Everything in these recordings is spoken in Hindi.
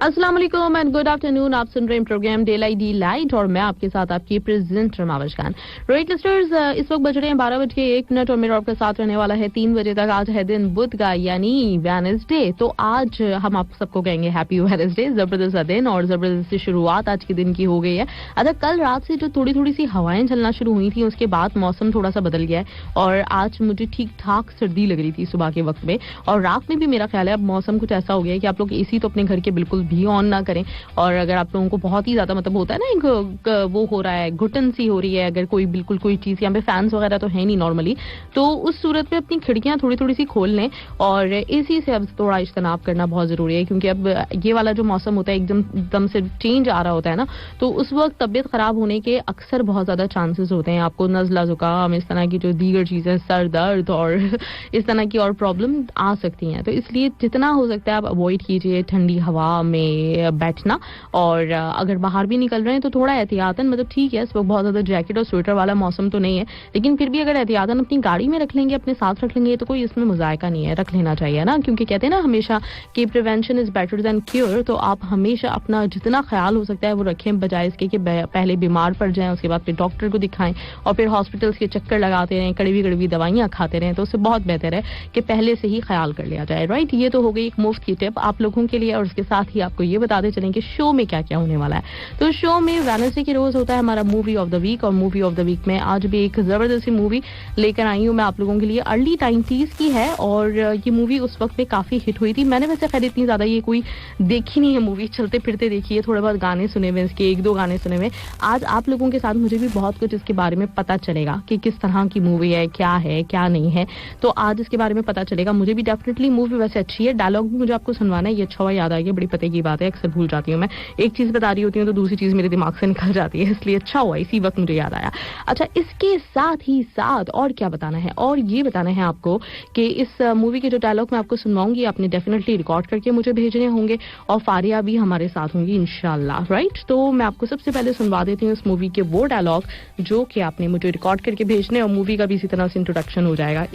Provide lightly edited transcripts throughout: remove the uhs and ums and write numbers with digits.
अस्सलाम वालेकुम एंड गुड आफ्टरनून। आप सुन रहे हैं प्रोग्राम डे लाइट और मैं आपके साथ आपकी presenter Mavish Khan. Right listeners, इस वक्त बज रहे हैं 12:01 और मेरा आपके साथ रहने वाला है 3 बजे तक। आज है दिन बुध का यानी वेडनेसडे। तो आज हम आप सबको कहेंगे हैप्पी वेडनेसडे। जबरदस्त दिन और जबरदस्त सी शुरुआत आज के दिन की हो गई है। अच्छा, कल रात से जो थोड़ी थोड़ी सी हवाएं चलना शुरू हुई थी उसके बाद मौसम थोड़ा सा बदल गया है और आज मुझे ठीक ठाक सर्दी लग रही थी सुबह के वक्त में, और रात में भी मेरा ख्याल है अब मौसम कुछ ऐसा हो गया है कि आप लोग एसी तो अपने घर के बिल्कुल भी ऑन ना करें। और अगर आप लोगों को बहुत ही ज्यादा मतलब होता है ना एक वो हो रहा है, घुटन सी हो रही है, अगर कोई बिल्कुल कोई चीज, यहाँ पे फैंस वगैरह तो है नहीं नॉर्मली, तो उस सूरत में अपनी खिड़कियां थोड़ी थोड़ी सी खोल लें और एसी से अब थोड़ा इज्तनाब करना बहुत जरूरी है, क्योंकि अब ये वाला जो मौसम होता है एकदम से चेंज आ रहा होता है ना, तो उस वक्त तबियत खराब होने के अक्सर बहुत ज्यादा चांसेस होते हैं। आपको नजला जुकाम, इस तरह की जो दीगर चीजें, सर दर्द और इस तरह की और प्रॉब्लम आ सकती हैं। तो इसलिए जितना हो सकता है आप अवॉइड कीजिए ठंडी हवा में बैठना, और अगर बाहर भी निकल रहे हैं तो थोड़ा एहतियातन, मतलब ठीक है इस वक्त बहुत ज्यादा जैकेट और स्वेटर वाला मौसम तो नहीं है, लेकिन फिर भी अगर एहतियातन अपनी गाड़ी में रख लेंगे, अपने साथ रख लेंगे, तो कोई इसमें मुजायका नहीं है, रख लेना चाहिए ना, क्योंकि कहते हैं ना हमेशा कि prevention is better than cure. तो आप हमेशा अपना जितना ख्याल हो सकता है वो रखें, बजाय इसके कि पहले बीमार पड़ जाएं, उसके बाद फिर डॉक्टर को दिखाएं और फिर हॉस्पिटल्स के चक्कर लगाते रहें, कड़वी कड़वी दवाइयां खाते रहें। तो उससे बहुत बेहतर है कि पहले से ही ख्याल कर लिया जाए। राइट, ये तो हो गई एक मुफ्त की टिप आप लोगों के लिए, और उसके साथ ही आपको ये बताते चलें कि शो में क्या क्या होने वाला है। तो शो में वेडनेसडे के रोज होता है हमारा मूवी ऑफ द वीक, और मूवी ऑफ द वीक में आज भी एक जबरदस्त मूवी लेकर आई हूँ मैं आप लोगों के लिए। अर्ली 90s की है और ये मूवी उस वक्त में काफी हिट हुई थी। मैंने वैसे खैर इतनी ज्यादा ये कोई देखी नहीं है मूवी, चलते फिरते देखी है, थोड़े बहुत गाने सुने हुए, इसके 1-2 गाने सुने हुए। आज आप लोगों के साथ मुझे भी बहुत कुछ इसके बारे में पता चलेगा कि किस तरह की मूवी है क्या नहीं है, तो आज इसके बारे में पता चलेगा। मुझे भी डेफिनेटली मूवी वैसे अच्छी है, डायलॉग भी मुझे आपको सुनवाना है, ये अच्छा हुआ याद आ गया, बड़ी पते की बात है, अक्सर भूल जाती हूँ मैं, एक चीज बता रही होती हूँ तो दूसरी चीज मेरे दिमाग से निकल जाती है, इसलिए अच्छा हुआ इसी वक्त मुझे याद आया। अच्छा, इसके साथ ही साथ और क्या बताना है, और ये बताना है आपको कि इस मूवी के जो डायलॉग मैं आपको सुनवाऊंगी आपने डेफिनेटली रिकॉर्ड करके मुझे भेजने होंगे, और फारिया भी हमारे साथ होंगी इंशाल्लाह। राइट, तो मैं आपको सबसे पहले सुनवा देती हूँ इस मूवी के वो डायलॉग जो कि आपने मुझे रिकॉर्ड करके भेजने, और मूवी का भी इसी तरह से इंट्रोडक्शन हो जाएगा।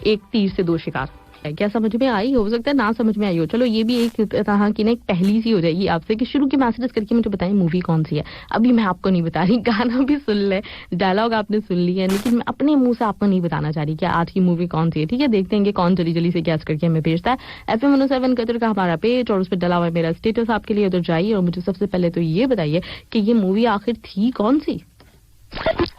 एक तीर से 2 शिकार। क्या समझ में आई? हो सकता है ना समझ में आई हो, चलो ये भी एक तरह की ना एक पहली सी हो जाएगी आपसे कि शुरू के मैसेज करके मुझे बताएं मूवी कौन सी है। अभी मैं आपको नहीं बता रही, गाना भी सुन ले, डायलॉग आपने सुन लिया, लेकिन मैं अपने मुंह से आपको नहीं बताना चाह रही कि आज की मूवी कौन सी है। ठीक है, देखते हैं कि कौन जल्दी जल्दी से गैस करके हमें भेजता है। FM 107 कतर का हमारा पेज और उस पर डला हुआ मेरा स्टेटस आपके लिए, उधर जाइए और मुझे सबसे पहले तो ये बताइए कि ये मूवी आखिर थी कौन सी।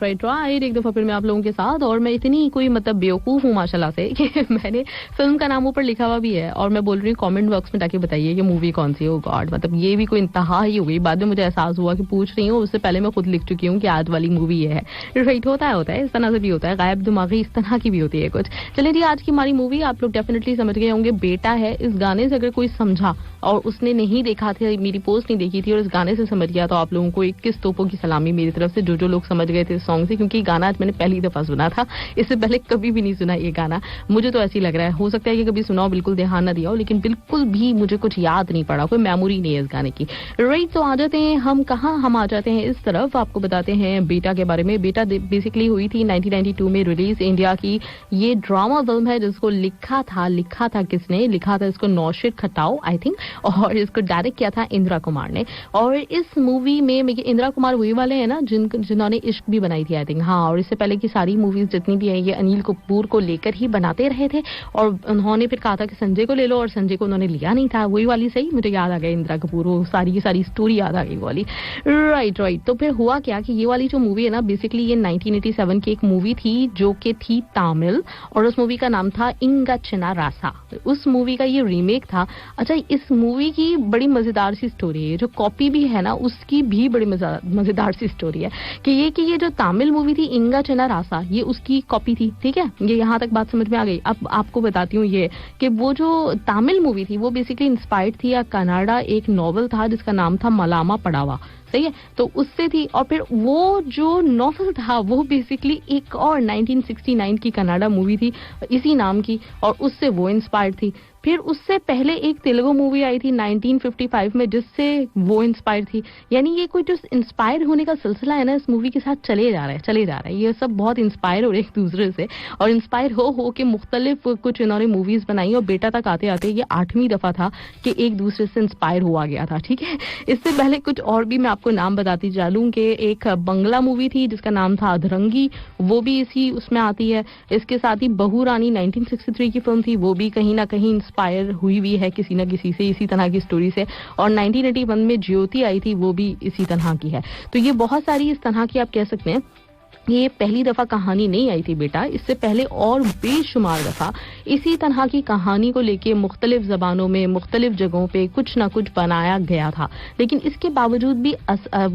राइट, एक दफा फिर मैं आप लोगों के साथ, और मैं इतनी कोई मतलब बेवकूफ हूँ माशाल्लाह से कि मैंने फिल्म का नाम ऊपर लिखा हुआ भी है और मैं बोल रही हूँ कमेंट बॉक्स में जाके बताइए कि मूवी कौन सी है। ओ गॉड, मतलब ये भी कोई इंतहा ही हो गई। बाद में मुझे एहसास हुआ कि पूछ रही हूँ, उससे पहले मैं खुद लिख चुकी हूँ कि आज वाली मूवी ये है। राइट, होता है इस तरह से भी होता है, गायब दिमागी इस तरह की भी होती है कुछ। चलिए जी, आज की हमारी मूवी आप लोग डेफिनेटली समझ गए होंगे, बेटा है। इस गाने से अगर कोई समझा और उसने नहीं देखा था, मेरी पोस्ट नहीं देखी थी और इस गाने से समझ गया, तो आप लोगों को 21 तोपों की सलामी मेरी तरफ से, जो लोग समझ गए थे सॉन्ग से, क्योंकि गाना आज मैंने पहली दफा सुना था, इससे पहले कभी भी नहीं सुना ये गाना। मुझे तो ऐसे ही लग रहा है, हो सकता है कि कभी सुना हो, बिल्कुल ध्यान ना दिया हो, लेकिन बिल्कुल भी मुझे कुछ याद नहीं पड़ा, कोई मेमोरी नहीं है इस गाने की। राइट, तो आ जाते हैं हम कहाँ, हम आ जाते हैं इस तरफ, आपको बताते हैं बेटा के बारे में। बेटा बेसिकली हुई थी 1992 में रिलीज, इंडिया की ये ड्रामा फिल्म है जिसको लिखा था किसने लिखा था इसको, नौशिर खटाओ आई थिंक, और इसको डायरेक्ट किया था इंदिरा कुमार ने। और इस मूवी में इंदिरा कुमार वही वाले हैं ना जिन्होंने इश्क भी बनाई थी आई थिंक, हाँ, और इससे पहले की सारी मूवीज जितनी भी है ये अनिल कपूर को लेकर ही बनाते रहे थे, और उन्होंने फिर कहा था कि संजय को ले लो, और संजय को उन्होंने लिया नहीं था। वही वाली, सही मुझे याद आ गया, इंदिरा कपूर, वो सारी की सारी स्टोरी याद आ गई वाली। राइट, तो फिर हुआ क्या कि ये वाली जो मूवी है ना, बेसिकली ये 1987 की एक मूवी थी जो कि थी तमिल, और उस मूवी का नाम था इंगा चिना रासा। उस मूवी का ये रीमेक था। अच्छा, इस मूवी की बड़ी मजेदार सी स्टोरी है, जो कॉपी भी है ना उसकी भी बड़ी मजेदार सी स्टोरी है कि ये जो तमिल मूवी थी इंगा चिना रासा, ये उसकी कॉपी थी। ठीक है, ये यहाँ तक बात समझ में आ गई। अब आपको बताती हूँ ये कि वो जो तमिल मूवी थी वो बेसिकली इंस्पायर्ड थी या कनाडा एक नॉवल था जिसका नाम था मलामा पड़ावा, सही है, तो उससे थी। और फिर वो जो नॉवल था वो बेसिकली एक और 1969 की कनाडा मूवी थी इसी नाम की, और उससे वो इंस्पायर्ड थी। फिर उससे पहले एक तेलुगु मूवी आई थी 1955 में जिससे वो इंस्पायर थी। यानी ये कोई जो इंस्पायर होने का सिलसिला है ना इस मूवी के साथ चले जा रहा है। ये सब बहुत इंस्पायर हो रहे हैं एक दूसरे से और इंस्पायर हो के मुख्तलिफ कुछ इन्होंने मूवीज बनाई और बेटा तक आते आते ये 8वीं दफा था कि एक दूसरे से इंस्पायर हुआ गया था। ठीक है, इससे पहले कुछ और भी मैं आपको नाम बताती चलूं कि एक बंगला मूवी थी जिसका नाम था अधरंगी, वो भी इसी उसमें आती है। इसके साथ ही बहू रानी 1963 की फिल्म थी, वो भी कहीं ना कहीं इंस्पायर हुई है किसी ना किसी से, इसी तरह की स्टोरी से। और 1981 में ज्योति आई थी, वो भी इसी तरह की है। तो ये बहुत सारी इस तरह की आप कह सकते हैं ये पहली दफा कहानी नहीं आई थी बेटा, इससे पहले और बेशुमार दफा इसी तरह की कहानी को लेके मुख्तलिफ जबानों में मुख्तलिफ जगहों पे कुछ ना कुछ बनाया गया था। लेकिन इसके बावजूद भी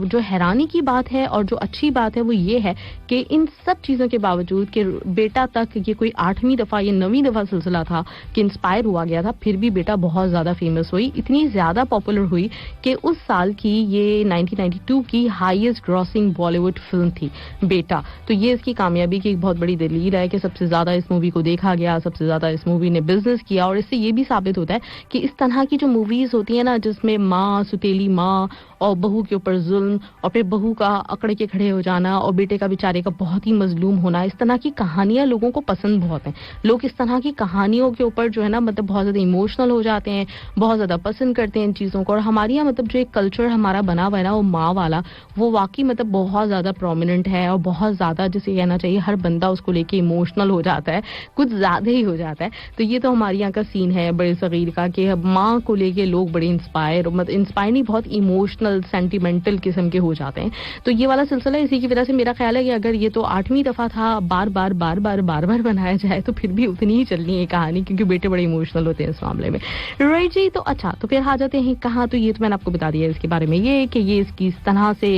जो हैरानी की बात है और जो अच्छी बात है वो ये है कि इन सब चीजों के बावजूद कि बेटा तक ये कोई 8वीं दफा या 9वीं दफा सिलसिला था कि इंस्पायर हुआ गया था, फिर भी बेटा बहुत ज्यादा फेमस हुई, इतनी ज्यादा पॉपुलर हुई कि उस साल की ये 1992 की हाईएस्ट ग्रॉसिंग बॉलीवुड फिल्म थी बेटा। तो ये इसकी कामयाबी की एक बहुत बड़ी दलील है कि सबसे ज्यादा इस मूवी को देखा गया, सबसे ज्यादा इस मूवी ने बिजनेस किया। और इससे ये भी साबित होता है कि इस तरह की जो मूवीज होती है ना जिसमें माँ, सुतेली माँ और बहू के ऊपर जुल्म और फिर बहू का अकड़ के खड़े हो जाना और बेटे का बेचारे का बहुत ही मजलूम होना, इस तरह की कहानियां लोगों को पसंद बहुत हैं। लोग इस तरह की कहानियों के ऊपर जो है ना मतलब बहुत ज्यादा इमोशनल हो जाते हैं, बहुत ज्यादा पसंद करते हैं इन चीजों को। और हमारे यहाँ मतलब जो एक कल्चर हमारा बना हुआ है ना वो माँ वाला, वो वाकई मतलब बहुत ज्यादा प्रोमिनेंट है और बहुत ज्यादा जिसे कहना चाहिए हर बंदा उसको लेके इमोशनल हो जाता है, कुछ ज्यादा ही हो जाता है। तो ये तो हमारे यहाँ का सीन है बड़े सगीर का कि माँ को लेके लोग बड़े इंस्पायर नहीं बहुत इमोशनल सेंटिमेंटल किस्म के हो जाते हैं। तो ये वाला सिलसिला इसी की वजह से मेरा ख्याल है कि अगर ये तो 8वीं दफा था, बार बार बनाया जाए तो फिर भी उतनी ही चलनी है कहानी, क्योंकि बेटे बड़े इमोशनल होते हैं इस मामले में। राइट जी, तो अच्छा, तो फिर आ जाते हैं कहाँ, तो ये तो मैंने आपको बता दिया इसके बारे में, ये कि ये इसकी इस तरह से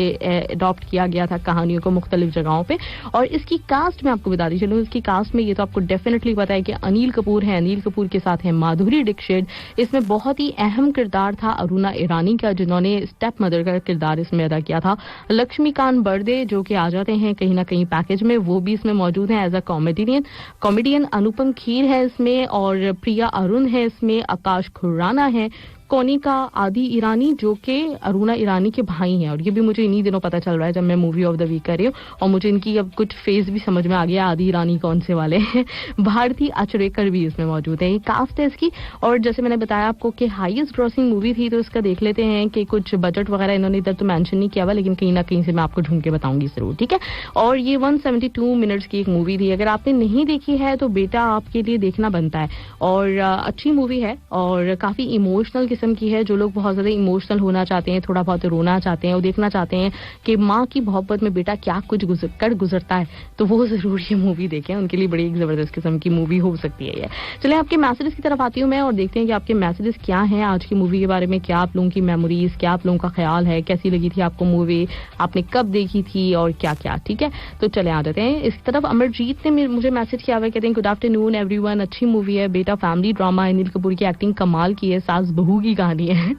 अडॉप्ट किया गया था कहानियों को मुख्तलिफ जगहों पे। और इसकी कास्ट मैं आपको बता दी चलूं, इसकी कास्ट में ये तो आपको डेफिनेटली पता है कि अनिल कपूर है, अनिल कपूर के साथ है माधुरी दीक्षित। इसमें बहुत ही अहम किरदार था अरुणा ईरानी का, जिन्होंने स्टेप मदर का किरदार इसमें अदा किया था। लक्ष्मीकांत बर्दे जो कि आ जाते हैं कहीं ना कहीं पैकेज में, वो भी इसमें मौजूद हैं as a comedian. Anupam Kher है इसमें और प्रिया अरुण है इसमें, आकाश खुराना है, कोनिका आदि ईरानी जो कि अरुणा ईरानी के भाई हैं। और ये भी मुझे इन्हीं दिनों पता चल रहा है जब मैं मूवी ऑफ द वीक कर रही हूँ, और मुझे इनकी अब कुछ फेस भी समझ में आ गया आदि ईरानी कौन से वाले हैं। भारती अचरेकर भी इसमें मौजूद है, ये कास्ट है इसकी। और जैसे मैंने बताया आपको कि हाईएस्ट ग्रॉसिंग मूवी थी, तो इसका देख लेते हैं कि कुछ बजट वगैरह इन्होंने इधर तो मेंशन नहीं किया हुआ, लेकिन कहीं ना कहीं से मैं आपको ढूंढ के बताऊंगी जरूर, ठीक है। और ये 172 मिनट्स की एक मूवी थी, अगर आपने नहीं देखी है तो बेटा आपके लिए देखना बनता है। और अच्छी मूवी है और काफी इमोशनल किस्म की है। जो लोग बहुत ज्यादा इमोशनल होना चाहते हैं, थोड़ा बहुत रोना चाहते हैं और देखना चाहते हैं कि माँ की मोहब्बत में बेटा क्या कुछ गुजरता है, तो वो जरूर ये मूवी देखें, उनके लिए बड़ी एक जबरदस्त किस्म की मूवी हो सकती है ये। चलिए आपके मैसेजेस की तरफ आती हूँ मैं और देखते हैं कि आपके मैसेजेस क्या हैं आज की मूवी के बारे में, क्या आप लोगों की मेमोरीज, क्या आप लोगों का ख्याल है, कैसी लगी थी आपको मूवी, आपने कब देखी थी और क्या क्या, ठीक है। तो चले आ जाते हैं इस तरफ। अमरजीत ने मुझे मैसेज किया हुआ है, कहते हैं गुड आफ्टरनून एवरीवन, अच्छी मूवी है बेटा, फैमिली ड्रामा, अनिल कपूर की एक्टिंग कमाल की है, सास बहू की कहानी है।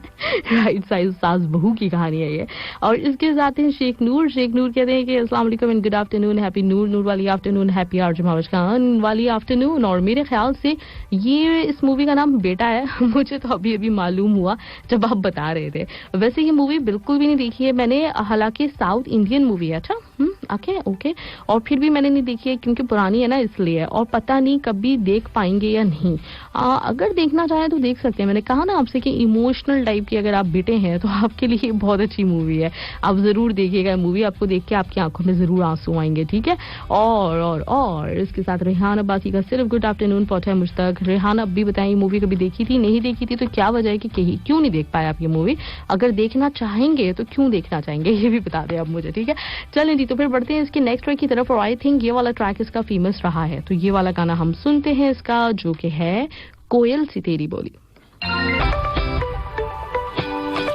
राइट, सास बहू की कहानी है ये। और इसके साथ हैं शेख नूर कहते हैं कि अस्सलाम वालेकुम एंड गुड आफ्टरनून, हैप्पी नूर वाली आफ्टरनून, हैप्पी आर्ज खान वाली आफ्टरनून। और मेरे ख्याल से ये इस मूवी का नाम बेटा है, मुझे तो अभी मालूम हुआ जब आप बता रहे थे। वैसे ये मूवी बिल्कुल भी नहीं देखी है मैंने, हालांकि साउथ इंडियन मूवी है। अच्छा, ओके। और फिर भी मैंने नहीं देखी है क्योंकि पुरानी है ना इसलिए, और पता नहीं कभी देख पाएंगे या नहीं। अगर देखना चाहें तो देख सकते हैं। मैंने कहा ना आपसे कि इमोशनल टाइप की अगर आप बेटे हैं तो आपके लिए बहुत अच्छी मूवी है, आप जरूर देखिएगा मूवी, आपको देख के आपकी आंखों में जरूर आंसू आएंगे, ठीक है। और इसके साथ रेहान अब्बासी का सिर्फ गुड आफ्टरनून पहुंचा है मुझ तक। रेहान अब भी बताएं मूवी कभी देखी थी, नहीं देखी थी तो क्या वजह है कि क्यों नहीं देख पाए आप ये मूवी, अगर देखना चाहेंगे तो क्यों देखना चाहेंगे ये भी बता दें आप मुझे, ठीक है। चलें जी, तो फिर बढ़ते हैं इसके नेक्स्ट ट्रैक की तरफ। और आई थिंक ये वाला ट्रैक इसका फेमस रहा है, तो ये वाला गाना हम सुनते हैं इसका, जो कि है कोयल सी तेरी बोली।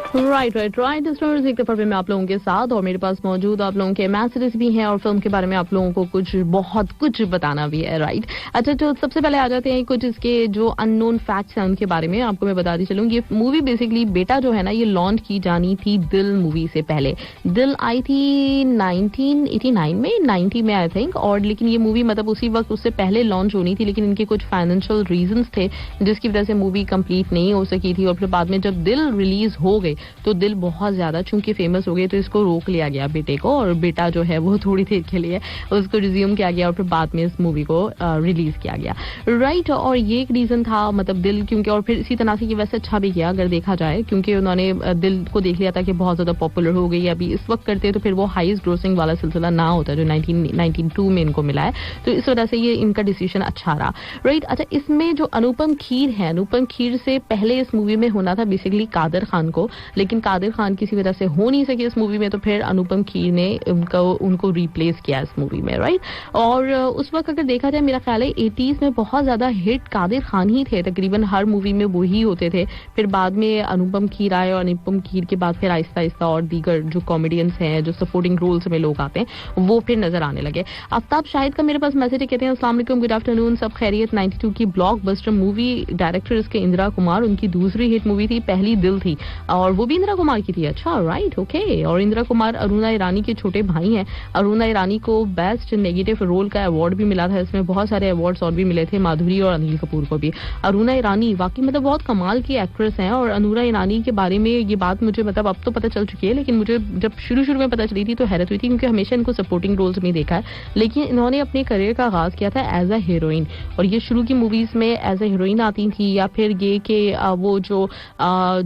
राइट लिसनर्स, एक दफा फिर मैं आप लोगों के साथ और मेरे पास मौजूद आप लोगों के मैसेजेस भी हैं और फिल्म के बारे में आप लोगों को कुछ बहुत कुछ बताना भी है, राइट। अच्छा, तो सबसे पहले आ जाते हैं कुछ इसके जो अननोन फैक्ट्स हैं उनके बारे में। आपको मैं बताती चलूँ, ये मूवी बेसिकली बेटा जो है ना, ये लॉन्च की जानी थी दिल मूवी से पहले। दिल आई थी 1989 में, 90 में आई थिंक, और लेकिन ये मूवी मतलब उसी वक्त उससे पहले लॉन्च होनी थी, लेकिन इनके कुछ फाइनेंशियल रीजंस थे जिसकी वजह से मूवी कंप्लीट नहीं हो सकी थी। और फिर बाद में जब दिल रिलीज हो गई तो दिल बहुत ज्यादा चूंकि फेमस हो गई तो इसको रोक लिया गया बेटे को, और बेटा जो है वो थोड़ी देर के लिए उसको रिज्यूम किया गया और फिर बाद में इस मूवी को रिलीज किया गया, राइट। और ये एक रीजन था मतलब दिल, क्योंकि और फिर इसी तरह से ये वैसे अच्छा भी किया अगर देखा जाए, क्योंकि उन्होंने दिल को देख लिया था कि बहुत ज्यादा पॉपुलर हो गई, अभी इस वक्त करते तो फिर वो हाईएस्ट ग्रोसिंग वाला सिलसिला ना होता जो 1992 में इनको मिला है, तो इस वजह से ये इनका डिसीजन अच्छा रहा, राइट। अच्छा, इसमें जो अनुपम खेर है, अनुपम खेर से पहले इस मूवी में होना था बेसिकली कादर खान को, लेकिन कादिर खान किसी वजह से हो नहीं सके इस मूवी में, तो फिर अनुपम खेर ने उनको रिप्लेस किया इस मूवी में, राइट। और उस वक्त अगर देखा जाए मेरा ख्याल है 80s में बहुत ज्यादा हिट कादिर खान ही थे, तकरीबन हर मूवी में वो ही होते थे। फिर बाद में अनुपम खेर आए और अनुपम खेर के बाद फिर आहिस्ता आहिस्ता और दीगर जो कॉमेडियंस हैं, जो सपोर्टिंग रोल्स में लोग आते हैं, वो फिर नजर आने लगे। आफ्ताब शाहिद का मेरे पास मैसेज कहते हैं, अस्सलाम वालेकुम, गुड आफ्टरनून, सब खैरियत। 92 की ब्लॉकबस्टर मूवी, डायरेक्टर इसके इंदिरा कुमार, उनकी दूसरी हिट मूवी थी, पहली दिल थी और वो भी इंदिरा कुमार की थी। अच्छा, राइट, ओके। और इंदिरा कुमार अरुणा ईरानी के छोटे भाई हैं। अरुणा ईरानी को बेस्ट नेगेटिव रोल का अवार्ड भी मिला था, इसमें बहुत सारे अवार्ड्स और भी मिले थे, माधुरी और अनिल कपूर को भी। अरुणा ईरानी वाकई मतलब बहुत कमाल की एक्ट्रेस हैं, और अरुणा ईरानी के बारे में ये बात मुझे मतलब अब तो पता चल चुकी है, लेकिन मुझे जब शुरू में पता चली थी तो हैरत हुई थी, क्योंकि हमेशा इनको सपोर्टिंग रोल्स में देखा है, लेकिन इन्होंने अपने करियर का आगाज किया था एज अ हीरोइन, और ये शुरू की मूवीज में एज अ हीरोइन आती थी, या फिर ये कि वो जो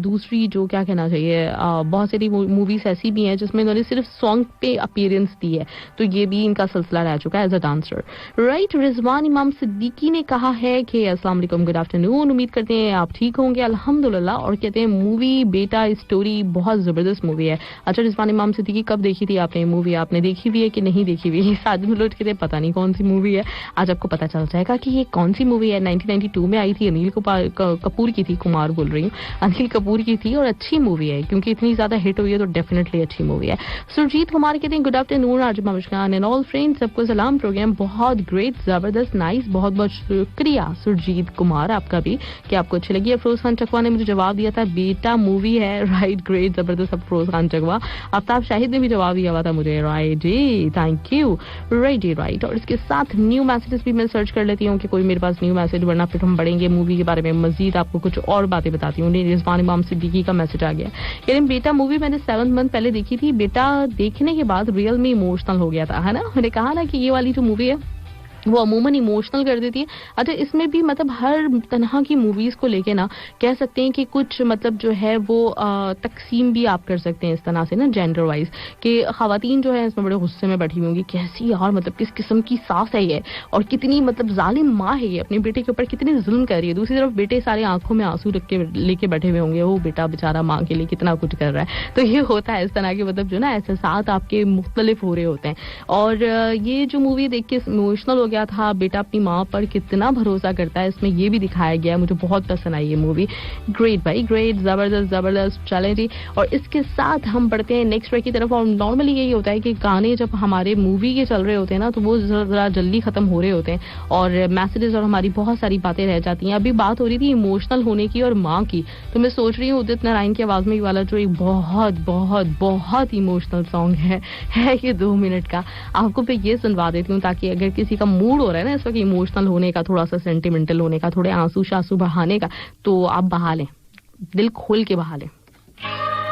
दूसरी जो क्या कहना चाहिए, बहुत सारी मूवीज ऐसी भी हैं जिसमें इन्होंने सिर्फ सॉन्ग पे अपीयरेंस दी है, तो ये भी इनका सिलसिला रह चुका है as a dancer, right. Rizwan Imam Siddiqui ने कहा है कि अस्सलाम वालेकुम, गुड आफ्टरनून, उम्मीद करते हैं आप ठीक होंगे, अल्हम्दुलिल्लाह, और कहते हैं मूवी बेटा स्टोरी बहुत जबरदस्त मूवी है। अच्छा, रिजवान इमाम सिद्दीकी, कब देखी थी आपने मूवी? आपने देखी हुई है कि नहीं देखी हुई है? साथ में लोग कहते पता नहीं कौन सी मूवी है, आज आपको पता चल जाएगा कि ये कौन सी मूवी है। 1992 में आई थी, अनिल कपूर की थी, कुमार बोल रही हूँ, अनिल कपूर की थी, और अच्छी मूवी है क्योंकि इतनी ज्यादा हिट हुई है तो डेफिनेटली अच्छी मूवी है। सुरजीत कुमार कहते हैं, गुड आफ्टरनून आजमा मुस्कान एंड ऑल फ्रेंड्स, सबको सलाम, प्रोग्राम बहुत ग्रेट, जबरदस्त, नाइस, बहुत बहुत शुक्रिया सुरजीत कुमार आपका भी कि आपको अच्छी लगी। अफरोज खान चकवा ने मुझे जवाब दिया था, बेटा मूवी है, राइट, ग्रेट, जबरदस्त, अफरोज खान चकवा। आफ्ताब शाहिद ने भी जवाब दिया हुआ था मुझे, राइट जी, थैंक यू, राइट जी, राइट। और इसके साथ न्यू मैसेजेस भी मैं सर्च कर लेती हूँ कि कोई मेरे पास न्यू मैसेज, वरना फिर हम बढ़ेंगे मूवी के बारे में मजीद, आपको कुछ और बातें बताती हूँ। रिजवान इमाम सिद्दीकी का मैसेज आ गया, लेकिन बेटा मूवी मैंने 7 मंथ पहले देखी थी, बेटा देखने के बाद रियल में इमोशनल हो गया था, है ना। मैंने कहा ना कि ये वाली जो मूवी है वो अमूमन इमोशनल कर देती है। अच्छा, इसमें भी मतलब हर तरह की मूवीज को लेके ना कह सकते हैं कि कुछ मतलब जो है वो तकसीम भी आप कर सकते हैं इस तरह से ना, जेंडर वाइज, कि खवातीन जो है इसमें बड़े गुस्से में बैठी होंगी, कैसी यार मतलब किस किस्म की सास है ये, और कितनी मतलब जालिम माँ है ये, अपने बेटे के ऊपर कितनी जुल्म कर रही है। दूसरी तरफ बेटे सारे आंखों में आंसू रख के लेके बैठे हुए होंगे, वो बेटा बेचारा माँ के लिए कितना कुछ कर रहा है। तो ये होता है इस तरह के मतलब जो ना एहसास आपके मुख्तलिफ हो रहे होते हैं। और ये जो मूवी देख के इमोशनल हो गया था, बेटा अपनी माँ पर कितना भरोसा करता है, इसमें ये भी दिखाया गया, मुझे बहुत पसंद आई ये मूवी, ग्रेट भाई, ग्रेट, जबरदस्त जबरदस्त, चलें जी। और इसके साथ हम बढ़ते हैं नेक्स्ट ट्रैक की तरफ। और नॉर्मली यही होता है कि गाने जब हमारे मूवी के चल रहे होते हैं ना, तो वो जरा जल्दी खत्म हो रहे होते हैं और मैसेजेस और हमारी बहुत सारी बातें रह जाती हैं। अभी बात हो रही थी इमोशनल होने की और माँ की, तो मैं सोच रही हूँ उदित नारायण की आवाज में वाला जो एक बहुत बहुत बहुत इमोशनल सॉन्ग है ये 2 मिनट का, आपको पे ये सुनवा देती हूँ, ताकि अगर किसी का मूड हो रहा है ना इस वक्त इमोशनल होने का, थोड़ा सा सेंटिमेंटल होने का, थोड़े आंसू शासू बहाने का, तो आप बहा लें, दिल खोल के बहा लें।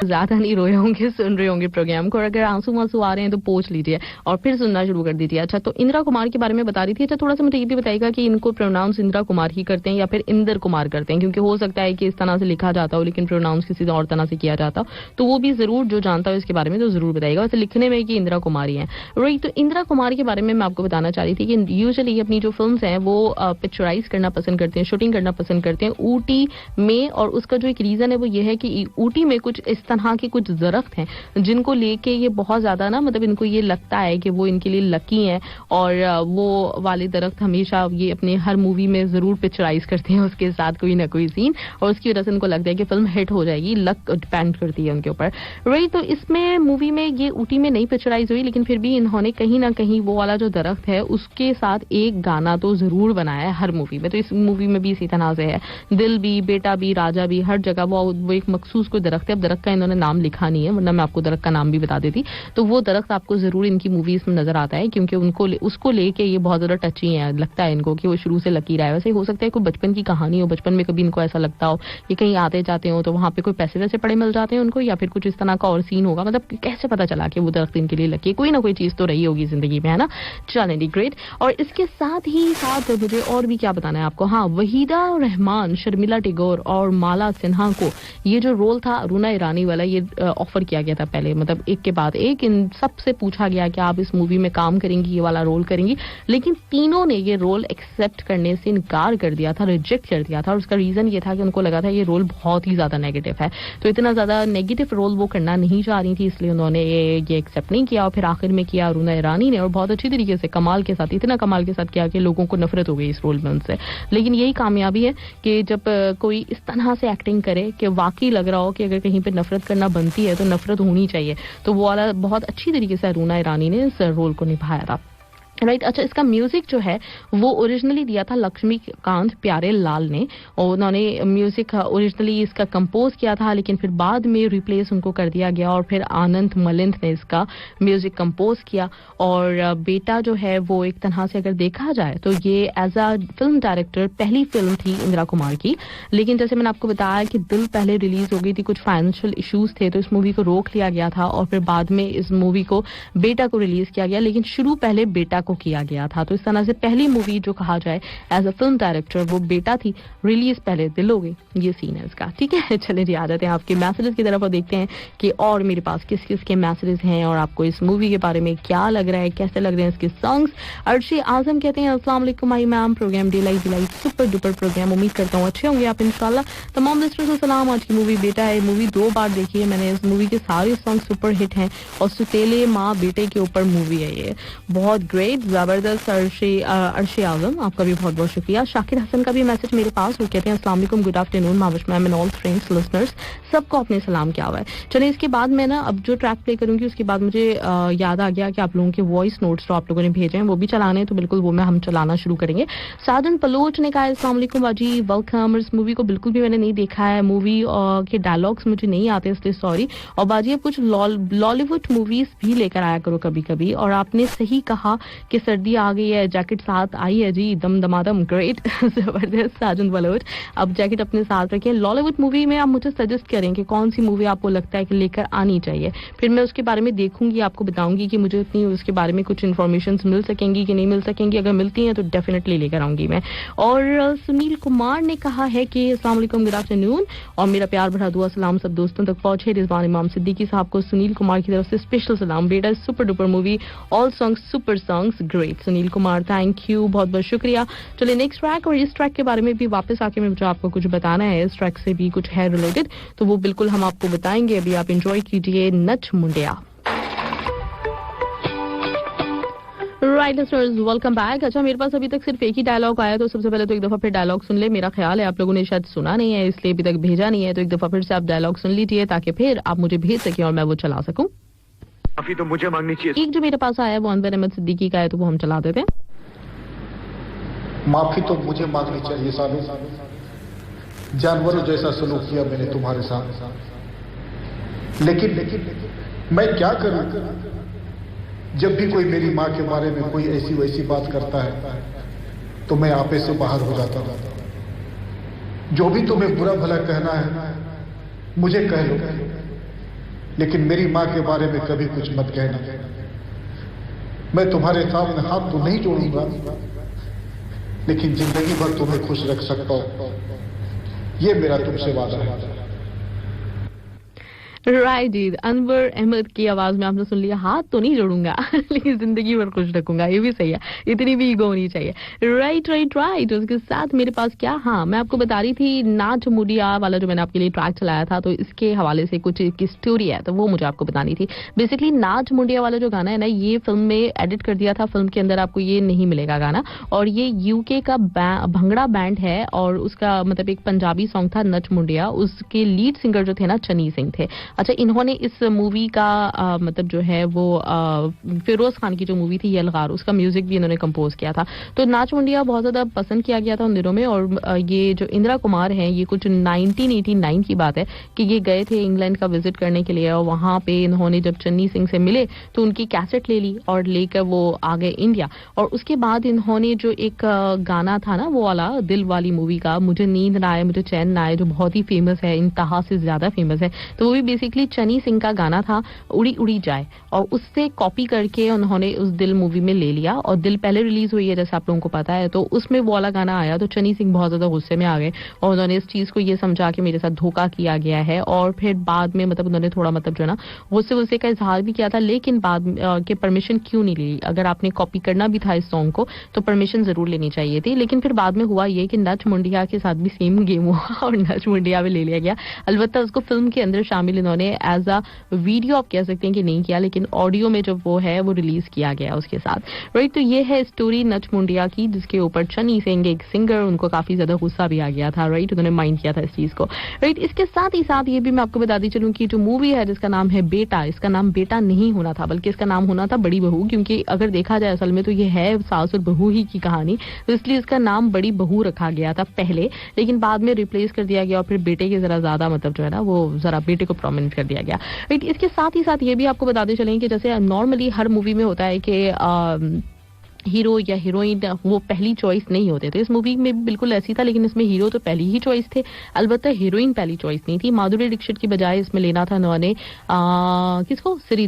ज्यादा नहीं रोए होंगे, सुन रहे होंगे प्रोग्राम को, और अगर आंसू वांसू आ रहे हैं तो पोंछ लीजिए और फिर सुनना शुरू कर दीजिए। अच्छा, तो इंदिरा कुमार के बारे में बता रही थी। अच्छा, थोड़ा सा मुझे ये भी बताइएगा कि इनको प्रोनाउंस इंदिरा कुमार ही करते हैं या फिर इंदर कुमार करते हैं, क्योंकि हो सकता है कि इस तरह से लिखा जाता हो लेकिन प्रोनाउंस किसी और तरह से किया जाता हो, तो वो भी जरूर जो जानता हो इसके बारे में तो जरूर बताइएगा। वैसे लिखने में कि इंदिरा कुमारी है, राइट। तो इंदिरा कुमार के बारे में मैं आपको बताना चाह रही थी कि यूजुअली अपनी जो फिल्म है वो पिक्चराइज करना पसंद करते हैं, शूटिंग करना पसंद करते हैं ऊटी में, और उसका जो एक रीजन है वो ये है कि ऊटी में कुछ इस तरह के कुछ दरख्त हैं जिनको लेके ये बहुत ज्यादा ना मतलब इनको ये लगता है कि वो इनके लिए लकी हैं और वो वाले दरख्त हमेशा ये अपने हर मूवी में जरूर पिक्चराइज करते हैं उसके साथ कोई ना कोई सीन और उसकी वजह से उनको लगता है कि फिल्म हिट हो जाएगी. लक डिपेंड करती है उनके ऊपर. राइट, तो इसमें मूवी में ये ऊटी में नहीं पिक्चराइज हुई लेकिन फिर भी इन्होंने कहीं ना कहीं वो वाला जो दरख्त है उसके साथ एक गाना तो जरूर बनाया है हर मूवी में. तो इस मूवी में भी इसी तरह से है. दिल भी, बेटा भी, राजा भी, हर जगह वो एक मखसूस कोई दरख्त है. अब दरख्त का इन्होंने नाम लिखा नहीं है वरना मैं आपको दरख्त का नाम भी बता देती. तो वो दरख्त आपको जरूर इनकी मूवीज में नजर आता है क्योंकि उसको लेके ये बहुत ज्यादा टची है. लगता है इनको कि वो शुरू से लकी रहा है. वैसे हो सकता है कोई बचपन की कहानी हो, बचपन में कभी इनको ऐसा लगता हो कि कहीं आते जाते हो तो वहां पे कोई पैसे वैसे पड़े मिल जाते हैं उनको या फिर कुछ इस तरह का और सीन होगा. मतलब कैसे पता चला कि वो दरख्त इनके लिए लकी है. कोई ना कोई चीज तो रही होगी जिंदगी में, है ना. चलें, ग्रेट. और इसके साथ ही साथ मुझे और भी क्या बताना है आपको. हाँ, वहीदा रहमान, शर्मिला टैगोर और माला सिन्हा को ये जो रोल था अरुणा ईरानी वाला ये ऑफर किया गया था पहले, मतलब एक के बाद एक इन सबसे पूछा गया कि आप इस मूवी में काम करेंगी, ये वाला रोल करेंगी, लेकिन तीनों ने ये रोल एक्सेप्ट करने से इनकार कर दिया था, रिजेक्ट कर दिया था. और उसका रीजन ये था कि उनको लगा था ये रोल बहुत ही ज्यादा नेगेटिव है, तो इतना ज्यादा नेगेटिव रोल वो करना नहीं चाह रही थी, इसलिए उन्होंने ये एक्सेप्ट नहीं किया. और फिर आखिर में किया अरुणा ईरानी ने और बहुत अच्छी तरीके से कमाल के साथ, इतना कमाल के साथ किया कि लोगों को नफरत हो गई इस रोल में उनसे. लेकिन यही कामयाबी है कि जब कोई इस तरह से एक्टिंग करे कि वाकई लग रहा हो कि अगर कहीं पे नफरत करना बनती है तो नफरत होनी चाहिए, तो वो वाला बहुत अच्छी तरीके से अरुणा ईरानी ने इस रोल को निभाया था. राइट. अच्छा, इसका म्यूजिक जो है वो ओरिजिनली दिया था लक्ष्मीकांत प्यारे लाल ने और उन्होंने म्यूजिक ओरिजिनली इसका कंपोज किया था लेकिन फिर बाद में रिप्लेस उनको कर दिया गया और फिर आनंद मलिंद ने इसका म्यूजिक कंपोज किया. और बेटा जो है वो एक तरह से अगर देखा जाए तो ये एज अ फिल्म डायरेक्टर पहली फिल्म थी इंदिरा कुमार की, लेकिन जैसे मैंने आपको बताया कि दिल पहले रिलीज हो गई थी, कुछ फाइनेंशियल इश्यूज थे तो इस मूवी को रोक लिया गया था और फिर बाद में इस मूवी को बेटा को रिलीज किया गया, लेकिन शुरू पहले बेटा किया गया था. तो इस तरह से पहली मूवी जो कहा जाए एज अ फिल्म डायरेक्टर वो बेटा थी, रिलीज पहले दिल हो गई. ये सीन है इसका. ठीक है, चले जी आ जाते हैं आपके मैसेजेस की तरफ और देखते हैं कि और मेरे पास किस किस के मैसेजेस हैं और आपको इस मूवी के बारे में क्या लग रहा है, कैसे लग रहे हैं इसके सॉन्ग्स. अर्शी आजम कहते हैं अस्सलाम वालेकुम माई मैम, प्रोग्राम डिलाई सुपर डुपर प्रोग्राम, उम्मीद करता हूँ अच्छे होंगे आप इंशाल्लाह. तमाम लिस्टर्स को सलाम. आज की मूवी बेटा है, मूवी 2 बार देखी है मैंने. इस मूवी के सारे सॉन्ग सुपर हिट हैं और सुतेले माँ बेटे के ऊपर मूवी है, ये बहुत ग्रेट जबरदस्त. अर्शी आजम आपका भी बहुत बहुत शुक्रिया. शाकिर हसन का भी मैसेज मेरे पास, वो कहते हैं अस्सलाम वालेकुम, good afternoon Mahavish ma'am and all friends listeners, सबको अपने सलाम किया हुआ है. चलिए इसके बाद मैं ना अब जो ट्रैक प्ले करूंगी उसके बाद मुझे याद आ गया कि आप लोगों के वॉइस नोट्स जो आप लोगों ने भेजे हैं वो भी चलाने हैं, तो बिल्कुल वो हम चलाना शुरू करेंगे. साजन पलोच ने कहा अस्सलाम वालेकुम बाजी, वेलकम. इस मूवी को बिल्कुल भी मैंने नहीं देखा है, मूवी के डायलॉग्स मुझे नहीं आते इसलिए सॉरी. और बाजी अब कुछ लॉलीवुड मूवीज भी लेकर आया करो कभी कभी. और आपने सही कहा कि सर्दी आ गई है, जैकेट साथ आई है जी, दम दमादम, ग्रेट. जबरदस्त साजन बलोच, अब जैकेट अपने साथ रखें. लॉलीवुड मूवी में आप मुझे सजेस्ट करें कि कौन सी मूवी आपको लगता है कि लेकर आनी चाहिए, फिर मैं उसके बारे में देखूंगी, आपको बताऊंगी कि मुझे इतनी उसके बारे में कुछ इन्फॉर्मेशन मिल सकेंगी कि नहीं मिल सकेंगी. अगर मिलती हैं तो डेफिनेटली लेकर आऊंगी मैं. और सुनील कुमार ने कहा है कि अस्सलाम वालेकुम, गुड आफ्टरनून, और मेरा प्यार भरा दुआ सलाम सब दोस्तों तक पहुंचे. रिजवान इमाम सिद्दीकी साहब को सुनील कुमार की तरफ से स्पेशल सलाम. बेटा super duper movie, all songs super songs, great. Sunil Kumar thank you, बहुत बहुत शुक्रिया. चलिए नेक्स्ट ट्रैक, और इस ट्रैक के बारे में भी वापस आके मुझे आपको कुछ बताना है, इस ट्रैक से भी कुछ है रिलेटेड, तो वो बिल्कुल हम आपको बताएंगे. अभी आप एंजॉय कीजिए Nach Mundiya. Right listeners, welcome back. अच्छा, मेरे पास अभी तक सिर्फ एक ही डायलॉग आया, तो सबसे पहले तो एक दफा फिर डायलॉग सुन ले. मेरा ख्याल है आप लोगों ने शायद सुना नहीं है इसलिए अभी तक भेजा नहीं है, तो एक दफा फिर से आप डायलॉग सुन लीजिए ताकि फिर आप मुझे भेज सकें और मैं वो चला सकूं. माफी तो मुझे मांगनी चाहिए. एक जो मेरे पास आया है वो अनवर अहमद सिद्दीकी का है, तो वो हम चला देते हैं. माफी तो मुझे मांगनी चाहिए सालू, जानवरों जैसा सलूक किया मैंने तुम्हारे साथ, लेकिन मैं क्या करूं. जब भी कोई मेरी माँ के बारे में कोई ऐसी वैसी बात करता है तो मैं आपे से बाहर हो जाता था. जो भी तुम्हें बुरा भला कहना है मुझे कह लो, लेकिन मेरी माँ के बारे में कभी कुछ मत कहना. मैं तुम्हारे सामने हाथ तो नहीं जोड़ूंगा, लेकिन जिंदगी भर तुम्हें खुश रख सकता हूं, ये मेरा तुमसे वादा है. राइट जी, अनवर अहमद की आवाज में आपने सुन लिया, हाथ तो नहीं जोड़ूंगा लेकिन जिंदगी भर खुश रखूंगा, ये भी सही है, इतनी भी ईगो होनी चाहिए। राइट। उसके साथ मेरे पास क्या, हाँ मैं आपको बता रही थी नाच मुडिया वाला जो मैंने आपके लिए ट्रैक चलाया था, तो इसके हवाले से कुछ की स्टोरी है तो वो मुझे आपको बतानी थी। बेसिकली नाच मुडिया वाला जो गाना है ना, ये फिल्म में एडिट कर दिया था, फिल्म के अंदर आपको ये नहीं मिलेगा गाना, और ये यूके का भंगड़ा बैंड है और उसका मतलब एक पंजाबी सॉन्ग था नच मुंडिया, उसके लीड सिंगर जो थे ना चनी सिंह थे। अच्छा, इन्होंने इस मूवी का मतलब जो है वो फिरोज खान की जो मूवी थी यलगार, उसका म्यूजिक भी इन्होंने कंपोज किया था। तो नाच मुंडिया बहुत ज्यादा पसंद किया गया था उन दिनों में, और ये जो इंदिरा कुमार हैं, ये कुछ 1989 की बात है कि ये गए थे इंग्लैंड का विजिट करने के लिए, और वहां पे इन्होंने जब चन्नी सिंह से मिले तो उनकी कैसेट ले ली और लेकर वो आ गए इंडिया। और उसके बाद इन्होंने जो एक गाना था ना वो वाला दिल वाली मूवी का, मुझे नींद ना आए मुझे चैन ना आए, जो बहुत ही फेमस है, इंतहा से ज्यादा फेमस है, तो वो भी बेसिकली चनी सिंह का गाना था, उड़ी उड़ी जाए, और उससे कॉपी करके उन्होंने उस दिल मूवी में ले लिया। और दिल पहले रिलीज हुई है जैसे आप लोगों को पता है, तो उसमें वो वाला गाना आया तो चनी सिंह बहुत ज्यादा गुस्से में आ गए और उन्होंने इस चीज को ये समझा कि मेरे साथ धोखा किया गया है, और फिर बाद में मतलब उन्होंने थोड़ा मतलब जो है ना गुस्से का इजहार भी किया था, लेकिन बाद के परमिशन क्यों नहीं ली, अगर आपने कॉपी करना भी था इस सॉन्ग को तो परमिशन जरूर लेनी चाहिए थी। लेकिन फिर बाद में हुआ ये कि नच मुंडिया के साथ भी सेम गेम हुआ और नच मुंडिया में ले लिया गया। अलबत्ता उसको फिल्म के अंदर शामिल इन्होंने एज अ वीडियो आप कह सकते हैं कि नहीं किया, लेकिन ऑडियो में जो वो है वो रिलीज किया गया उसके साथ। राइट, तो ये है स्टोरी नच मुंडिया की, जिसके ऊपर चनी सिंह एक सिंगर, उनको काफी ज्यादा गुस्सा भी आ गया था। राइट, उन्होंने माइंड किया था इस चीज को। राइट, इसके साथ ही साथ ये भी मैं आपको बताती चलूं कि जो मूवी है जिसका नाम है बेटा, इसका नाम बेटा नहीं होना था, बल्कि इसका नाम होना था बड़ी बहू, क्योंकि अगर देखा जाए असल में तो ये है सास और बहू ही की कहानी, तो इसलिए इसका नाम बड़ी बहू रखा गया था पहले, लेकिन बाद में रिप्लेस कर दिया गया और फिर बेटे के जरा ज्यादा मतलब जो है ना वो जरा बेटे को प्रोमिनेंट कर दिया गया। राइट, इसके साथ ही साथ ये भी आपको बताते चलें कि जैसे नॉर्मली हर मूवी में होता है कि हीरो या हीरोइन वो पहली चॉइस नहीं होते, तो इस मूवी में बिल्कुल ऐसी था, लेकिन इसमें हीरो तो पहली ही चॉइस थे, अलबत्ता हीरोइन पहली चॉइस नहीं थी। माधुरी दीक्षित की बजाय इसमें लेना था उन्होंने किसको, श्री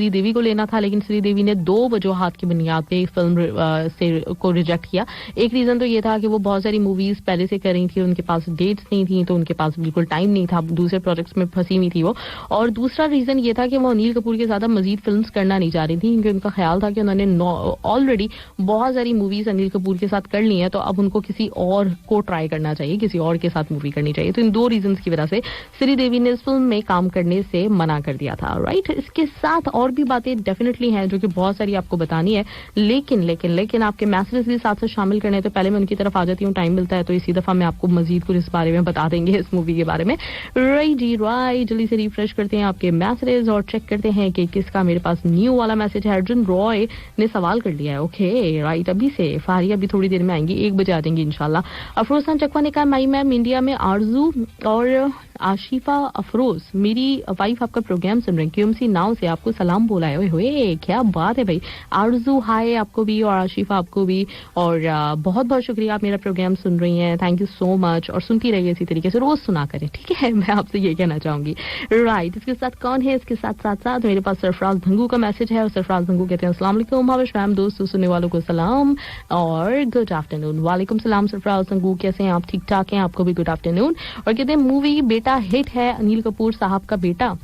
देवी को लेना था, लेकिन श्री देवी ने 2 वजूहात की बुनियाद पे फिल्म से को रिजेक्ट किया। एक रीजन तो ये था कि वो बहुत सारी मूवीज पहले से कर रही थी, उनके पास डेट्स नहीं थी, तो उनके पास बिल्कुल टाइम नहीं था, दूसरे प्रोजेक्ट्स में फंसी हुई थी वो। और दूसरा रीजन ये था कि वो अनिल कपूर के साथ मजीद फिल्म करना नहीं चाह रही थी, क्योंकि उनका ख्याल था कि उन्होंने ऑलरेडी बहुत सारी मूवीज अनिल कपूर के साथ कर ली है, तो अब उनको किसी और को ट्राई करना चाहिए, किसी और के साथ मूवी करनी चाहिए। तो इन 2 रीजंस की वजह से श्रीदेवी ने इस फिल्म में काम करने से मना कर दिया था। राइट, इसके साथ और भी बातें डेफिनेटली हैं जो कि बहुत सारी आपको बतानी है, लेकिन आपके मैसेजेस भी साथ साथ शामिल करने हैं, तो पहले मैं उनकी तरफ आ जाती हूँ, टाइम मिलता है तो इसी दफा मैं आपको मजीद कुछ इस बारे में बता देंगे, इस मूवी के बारे में। राइट जी, राइट, जल्दी से रिफ्रेश करते हैं आपके मैसेजेस और चेक करते हैं कि किसका मेरे पास न्यू वाला मैसेज है। अर्जुन रॉय ने सवाल कर लिया है, ओके राइट, अभी से फारिया अभी थोड़ी देर में आएंगी, 1 बजे आ जाएंगी इंशाल्लाह। अफरोज खान चकवा ने कहा माई मैम, इंडिया में आरजू और आशिफा अफरोज मेरी वाइफ आपका प्रोग्राम सुन रहे हैं, क्यूएमसी नाव से आपको सलाम बोला है। ओए क्या बात है भाई, आरजू हाय आपको भी और आशिफा आपको भी, और बहुत बहुत शुक्रिया आप मेरा प्रोग्राम सुन रही हैं, थैंक यू सो मच, और सुनती रहिए इसी तरीके से, रोज सुना करें, ठीक है, मैं आपसे ये कहना चाहूंगी। राइट, इसके साथ कौन है, इसके साथ साथ मेरे पास सरफराज धंगू का मैसेज है, और सरफराज धंगू कहते हैं अस्सलाम वालेकुम हाविश मैम, दोस्तों सुनने वालों को सलाम और गुड आफ्टरनून। वालेकुम सलाम सरफराज धंगू, कैसे हैं आप, ठीक ठाक हैं, आपको भी गुड आफ्टरनून। और कहते हैं मूवी बेटा हिट है, अनिल कपूर साहब का बेटा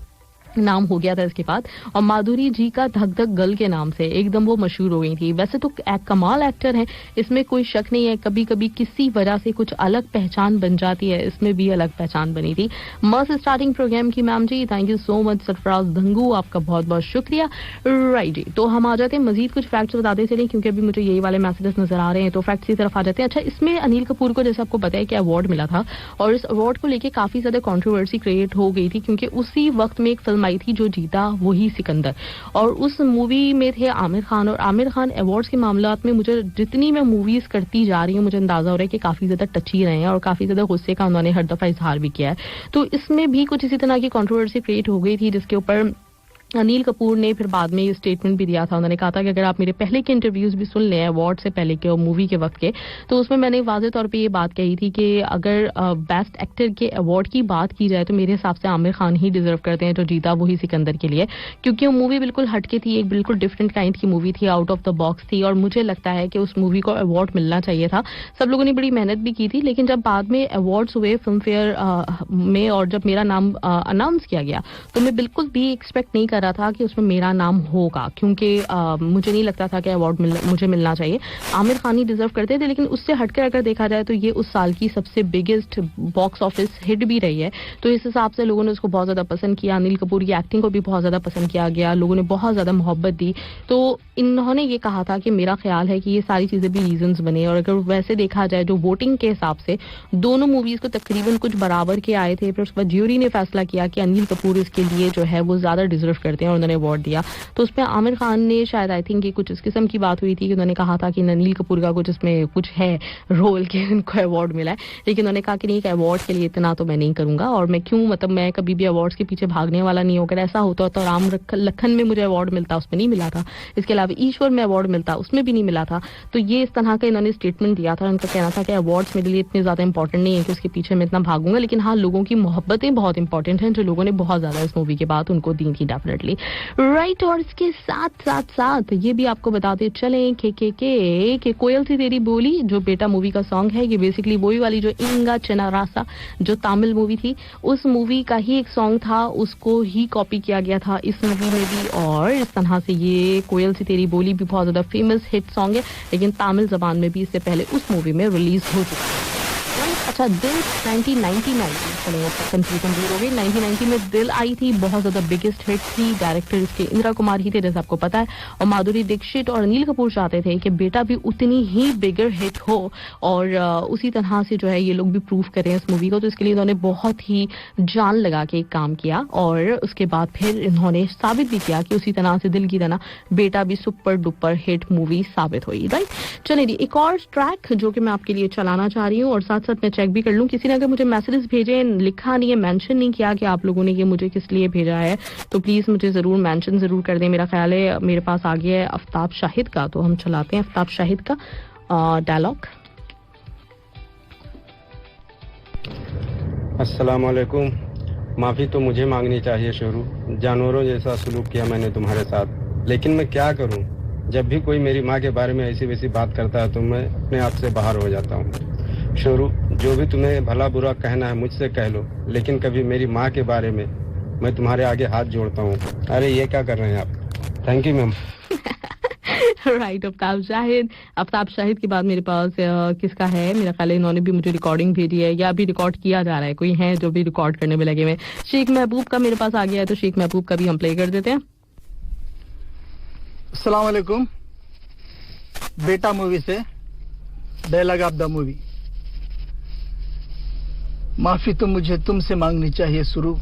नाम हो गया था इसके बाद, और माधुरी जी का धक धक गल के नाम से एकदम वो मशहूर हो गई थी। वैसे तो कमाल एक्टर हैं, इसमें कोई शक नहीं है, कभी कभी किसी वजह से कुछ अलग पहचान बन जाती है, इसमें भी अलग पहचान बनी थी। मस्त स्टार्टिंग प्रोग्राम की ma'am ji, thank you so much Sarfaraz Dhangu, आपका बहुत बहुत शुक्रिया। राइट जी, तो हम आ जाते हैं मजीद कुछ फैक्ट्स बताते चलें, क्योंकि अभी मुझे यही वाले मैसेजेस नजर आ रहे हैं, तो फैक्ट्स की तरफ आ जाते हैं। अच्छा, इसमें अनिल कपूर को जैसे आपको पता है कि अवार्ड मिला था, और इस अवार्ड को लेकर काफी ज्यादा कॉन्ट्रोवर्सी क्रिएट हो गई थी, क्योंकि उसी वक्त में एक फिल्म आई थी जो जीता वही सिकंदर, और उस मूवी में थे आमिर खान, और आमिर खान अवार्ड्स के मामलात में मुझे जितनी मैं मूवीज करती जा रही हूँ मुझे अंदाजा हो रहा है कि काफी ज्यादा टची रहे हैं, और काफी ज्यादा गुस्से का उन्होंने हर दफा इजहार भी किया है। तो इसमें भी कुछ इसी तरह की कंट्रोवर्सी क्रिएट हो गई थी, जिसके ऊपर अनिल कपूर ने फिर बाद में ये स्टेटमेंट भी दिया था। उन्होंने कहा था कि अगर आप मेरे पहले के इंटरव्यूज भी सुन लें अवार्ड से पहले के और मूवी के वक्त के, तो उसमें मैंने वाज़ेह तौर पे ये बात कही थी कि अगर बेस्ट एक्टर के अवार्ड की बात की जाए तो मेरे हिसाब से आमिर खान ही डिजर्व करते हैं, जो जीता वही सिकंदर के लिए, क्योंकि वो मूवी बिल्कुल हटके थी, एक बिल्कुल डिफरेंट काइंड की मूवी थी, आउट ऑफ द बॉक्स थी, और मुझे लगता है कि उस मूवी को अवार्ड मिलना चाहिए था। सब लोगों ने बड़ी मेहनत भी की थी, लेकिन जब बाद में अवार्ड्स हुए फिल्म फेयर में और जब मेरा नाम अनाउंस किया गया तो मैं बिल्कुल भी एक्सपेक्ट नहीं कर रहा था कि उसमें मेरा नाम होगा, क्योंकि मुझे नहीं लगता था कि अवार्ड मुझे मिलना चाहिए। आमिर खान ही डिजर्व करते थे, लेकिन उससे हटकर अगर देखा जाए तो ये उस साल की सबसे बिगेस्ट बॉक्स ऑफिस हिट भी रही है, तो इस हिसाब से लोगों ने उसको बहुत ज्यादा पसंद किया। अनिल कपूर की एक्टिंग को भी बहुत ज्यादा पसंद किया गया, लोगों ने बहुत ज्यादा मोहब्बत दी। तो इन्होंने ये कहा था कि मेरा ख्याल है कि ये सारी चीजें भी रीजंस बने, और अगर वैसे देखा जाए जो वोटिंग के हिसाब से दोनों मूवीज को तकरीबन कुछ बराबर के आए थे, फिर उसके बाद ज्यूरी ने फैसला किया कि अनिल कपूर इसके लिए जो है वो ज्यादा डिजर्व करते हैं और उन्होंने अवार्ड दिया। तो उसमें आमिर खान ने शायद आई थिंक कुछ इस किस्म की बात हुई थी कि उन्होंने कहा था कि अनिल कपूर का कुछ इसमें कुछ है रोल के उनको अवार्ड मिला है, लेकिन उन्होंने कहा कि नहीं, अवार्ड के लिए इतना तो मैं नहीं करूंगा, और मैं क्यों, मतलब मैं कभी भी अवार्ड्स के पीछे भागने वाला नहीं हूं। अगर ऐसा होता तो राम लखन में मुझे अवार्ड मिलता, उसमें नहीं मिला था। इसके अलावा ईश्वर में अवार्ड मिलता, उसमें भी नहीं मिला था। तो ये इस तरह का इन्होंने स्टेटमेंट दिया था। उनका कहना था कि अवार्ड्स मेरे लिए इतने ज्यादा इंपॉर्टेंट नहीं है कि उसके पीछे मैं इतना भागूंगा, लेकिन हाँ, लोगों की मोहब्बतें बहुत इंपॉर्टेंट हैं, जो लोगों ने बहुत ज्यादा इस मूवी के बाद उनको दी थी डेफिनेटली, राइट। और इसके साथ साथ साथ ये भी आपको बताते चलें के कोयल सी तेरी बोली, जो बेटा मूवी का सॉन्ग है, ये बेसिकली वही वाली जो इंगा चना रासा जो तमिल मूवी थी, उस मूवी का ही एक सॉन्ग था, उसको ही कॉपी किया गया था इस मूवी में भी। और इस तरह से ये कोयल सी तेरी बोली भी बहुत ज्यादा फेमस हिट सॉन्ग है, लेकिन तमिल जबान में भी इससे पहले उस मूवी में रिलीज हो चुका है। अच्छा, दिल 1990 कंफ्यूजन दूर हो गई। 1990 में दिल आई थी, बहुत ज्यादा बिगेस्ट हिट थी। डायरेक्टर इसके इंदिरा कुमार ही थे, जैसे आपको पता है, और माधुरी दीक्षित और अनिल कपूर चाहते थे कि बेटा भी उतनी ही बिगर हिट हो, और उसी तरह से जो है ये लोग भी प्रूव करें इस मूवी को। तो इसके लिए इन्होंने बहुत ही जान लगा के एक काम किया, और उसके बाद फिर इन्होंने साबित भी किया कि उसी तरह से दिल की तरह बेटा भी सुपर डुपर हिट मूवी साबित हुई, राइट। चलिए जी, एक और ट्रैक जो कि मैं आपके लिए चलाना चाह रही हूँ, और साथ साथ मैं चेक भी कर लूं किसी ने अगर मुझे मैसेजेस भेजे, लिखा नहीं है, मेंशन नहीं किया कि आप लोगों ने ये मुझे किस लिए भेजा है, तो प्लीज मुझे जरूर मेंशन जरूर कर दें। मेरा ख्याल है मेरे पास आ गया है आफ्ताब शाहिद का, तो हम चलाते हैं आफ्ताब शाहिद का डायलॉग। अस्सलाम वालेकुम। माफी तो मुझे मांगनी चाहिए शुरू, जानवरों जैसा सलूक किया मैंने तुम्हारे साथ, लेकिन मैं क्या करूं, जब भी कोई मेरी माँ के बारे में ऐसी वैसी बात करता है तो मैं अपने आप से बाहर हो जाता हूँ। शुरू, जो भी तुम्हें भला बुरा कहना है मुझसे कह लो, लेकिन कभी मेरी माँ के बारे में मैं तुम्हारे आगे हाथ जोड़ता हूँ। अरे ये क्या कर रहे हैं आप? Thank you ma'am. Right, Aftab Shahid के बाद मेरे पास किसका है, मेरा ख्याल है इन्होंने भी मुझे रिकॉर्डिंग भेजी है, या अभी रिकॉर्ड किया जा रहा है, कोई है जो भी रिकॉर्ड करने में लगे हुए। शेख महबूब का मेरे पास आ गया है, तो शेख महबूब का भी हम प्ले कर देते हैं। अस्सलाम वालेकुम। बेटा मूवी से डायलॉग ऑफ द मूवी। माफी तो मुझे तुमसे मांगनी चाहिए शुरू,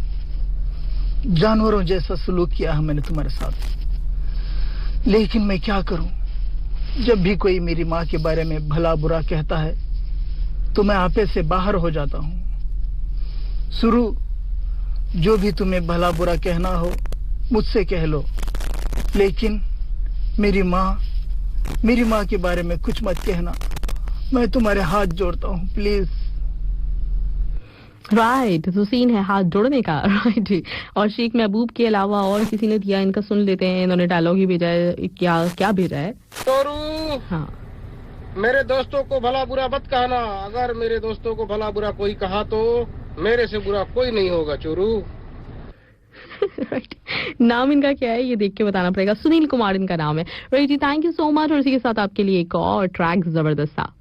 जानवरों जैसा सलूक किया है मैंने तुम्हारे साथ, लेकिन मैं क्या करूं, जब भी कोई मेरी माँ के बारे में भला बुरा कहता है तो मैं आपे से बाहर हो जाता हूं। शुरू, जो भी तुम्हें भला बुरा कहना हो मुझसे कह लो, लेकिन मेरी माँ के बारे में कुछ मत कहना, मैं तुम्हारे हाथ जोड़ता हूँ प्लीज। राइट, तो सीन है हाथ जोड़ने का, राइट। और शेख महबूब के अलावा और किसी ने दिया, इनका सुन लेते हैं। इन्होंने डायलॉग ही भेजा है, क्या भेजा है? हाँ, मेरे दोस्तों को भला बुरा मत कहना, अगर मेरे दोस्तों को भला बुरा कोई कहा तो मेरे से बुरा कोई नहीं होगा चोरू। राइट, नाम इनका क्या है ये देख के बताना पड़ेगा। सुनील कुमार इनका नाम है, राइट जी। Thank you so much. और इसी के साथ आपके लिए एक और ट्रैक जबरदस्त था।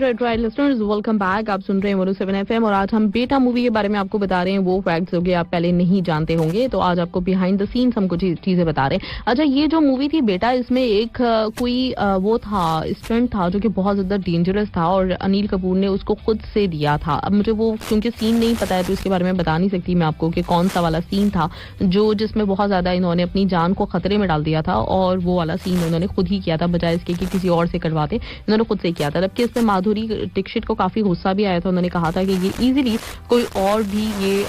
Right listeners, welcome back. आप सुन रहे हैं 107 FM और आज हम बेटा मूवी के बारे में आपको बता रहे हैं वो फैक्ट्स जो कि आप पहले नहीं जानते होंगे। तो आज आपको बिहाइंड द सीन्स हम कुछ चीजें बता रहे हैं। अच्छा, ये जो मूवी थी बेटा, इसमें एक कोई वो था, स्टंट था जो कि बहुत ज्यादा डेंजरस था और अनिल कपूर ने उसको खुद से दिया था। अब मुझे वो क्योंकि सीन नहीं पता है तो इसके बारे में बता नहीं सकती मैं आपको कि कौन सा वाला सीन था जो जिसमें बहुत ज्यादा इन्होंने अपनी जान को खतरे में डाल दिया था, और वो वाला सीन उन्होंने खुद ही किया था बजाय इसके कि किसी और से करवाते, इन्होंने खुद से किया था। जबकि इसमें माधुरी दीक्षित को काफी गुस्सा भी आया था, उन्होंने कहा था कि ये इजीली कोई और भी ये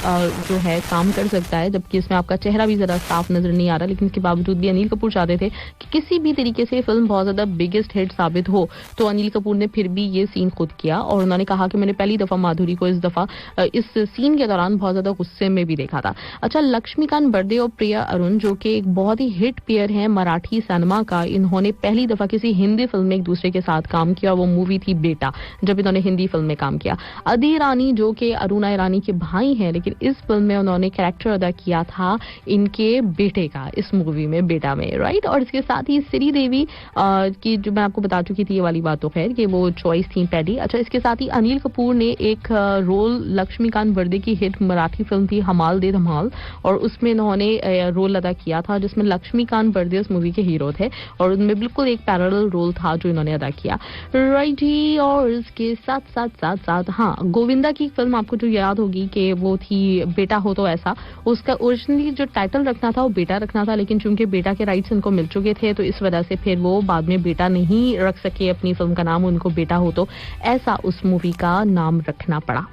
जो है काम कर सकता है, जबकि इसमें आपका चेहरा भी जरा साफ नजर नहीं आ रहा। लेकिन इसके बावजूद भी अनिल कपूर चाहते थे कि किसी भी तरीके से फिल्म बहुत ज्यादा बिगेस्ट हिट साबित हो, तो अनिल कपूर ने फिर भी ये सीन खुद किया। और उन्होंने कहा कि मैंने पहली दफा माधुरी को इस दफा इस सीन के दौरान बहुत ज्यादा गुस्से में भी देखा था। अच्छा, लक्ष्मीकांत बर्दे और प्रिया अरुण जो कि एक बहुत ही हिट पेयर है मराठी सिनेमा का, इन्होंने पहली दफा किसी हिंदी फिल्म में एक दूसरे के साथ काम किया, वो मूवी थी बेटा, जब इन्होंने हिंदी फिल्म में काम किया। अदी ईरानी जो कि अरुणा ईरानी के भाई हैं, लेकिन इस फिल्म में उन्होंने कैरेक्टर अदा किया था इनके बेटे का इस मूवी में बेटा में, राइट। और इसके साथ ही श्रीदेवी की जो मैं आपको बता चुकी थी ये वाली बात तो खैर कि वो चॉइस थी पहली। अच्छा, इसके साथ ही अनिल कपूर ने एक रोल लक्ष्मीकांत बर्दे की हिट मराठी फिल्म थी हमाल दे धमाल, और उसमें इन्होंने रोल अदा किया था जिसमें लक्ष्मीकांत बर्दे उस मूवी के हीरो थे, और उनमें बिल्कुल एक पैरेलल रोल था जो इन्होंने अदा किया, राइट ही। और इसके साथ साथ साथ साथ हाँ, गोविंदा की फिल्म आपको जो याद होगी कि वो थी बेटा हो तो ऐसा, उसका ओरिजिनली जो टाइटल रखना था वो बेटा रखना था, लेकिन चूंकि बेटा के राइट्स इनको मिल चुके थे तो इस वजह से फिर वो बाद में बेटा नहीं रख सके अपनी फिल्म का नाम, उनको बेटा हो तो ऐसा उस मूवी का नाम रखना पड़ा।